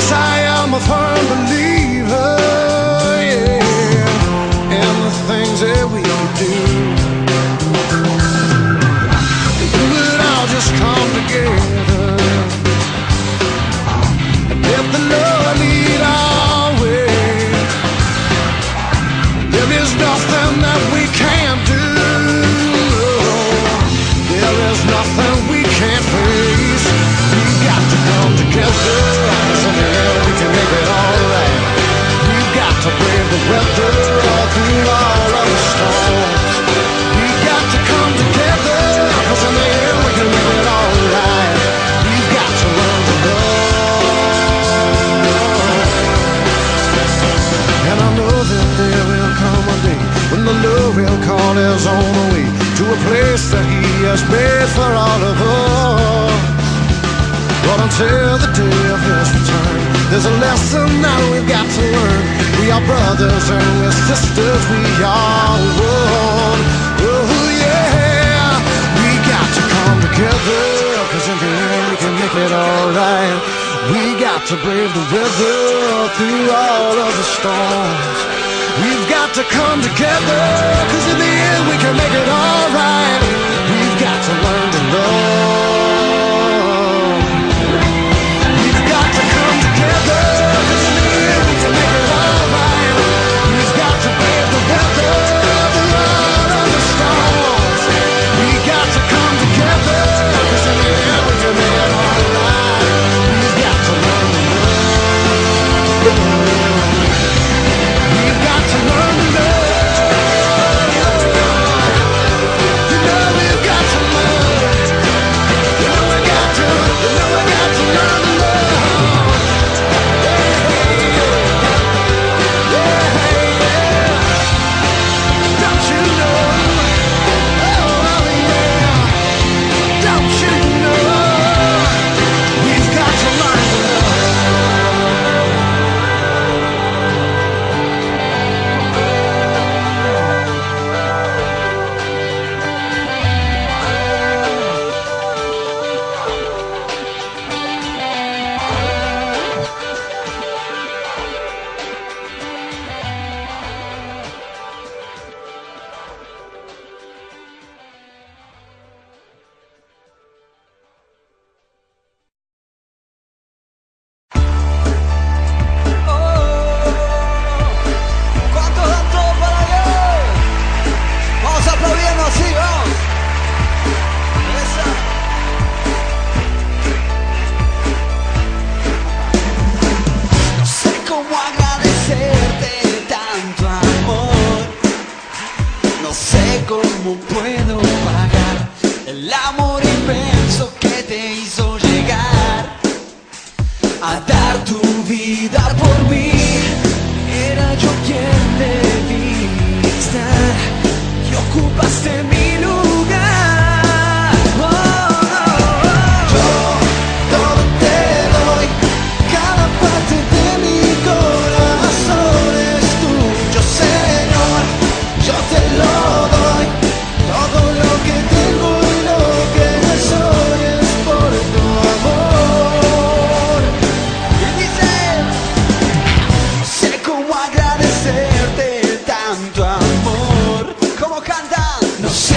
Yes, I am a firm believer, yeah, in the things that we do. We could all just come together and let the Lord lead our way. There is nothing that we can't do. There is nothing we can't face. We've got to come together. We can make it all right. We've got to brave the weather all through all of the storms. We've got to come together, 'cause in the end we can make it all right. We've got to learn to love. And I know that there will come a day when the Lord will call us on the way to a place that He has made for all of us. But until the day of His return, there's a lesson that we've got to learn. We are brothers and we're sisters, we are one. Oh yeah, we got to come together, 'cause in the end we can make it alright. We got to brave the weather through all of the storms. We've got to come together, 'cause in the end we can make it alright. We've got to learn to love. ¿Cómo puedo pagar el amor inmenso que te hizo llegar a dar tu vida por mí? Era yo quien debía estar y ocupaste mi lugar. Oh, oh, oh. Yo todo te doy, cada parte de mi corazón es tuyo, Señor. Yo te lo doy. Todo lo que tengo y lo que soy es por tu amor. Y dice, no sé cómo agradecerte tanto amor. ¿Cómo cantan? No sé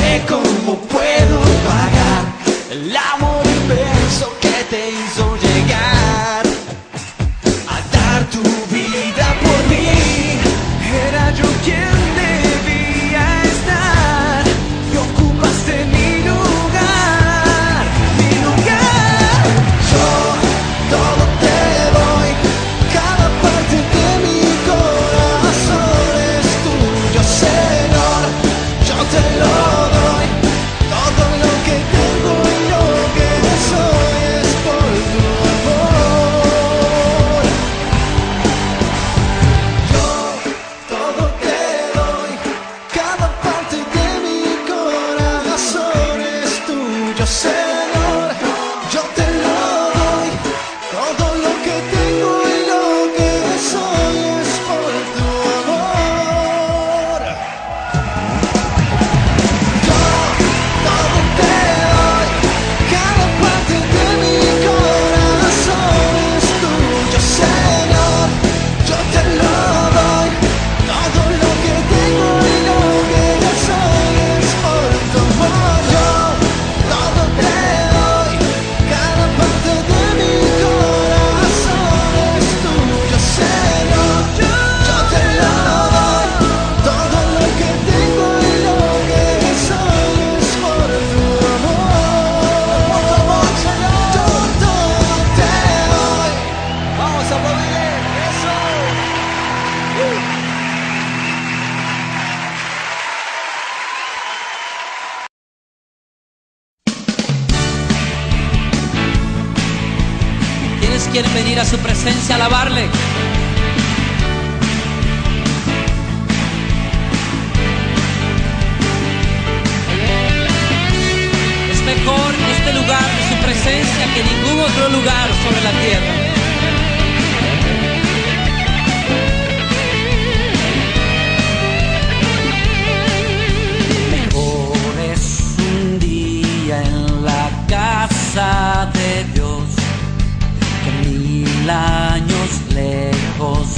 quieren venir a su presencia a alabarle? Es mejor este lugar de su presencia que ningún otro lugar sobre la tierra. Mejor es un día en la casa de Dios que 1000 años lejos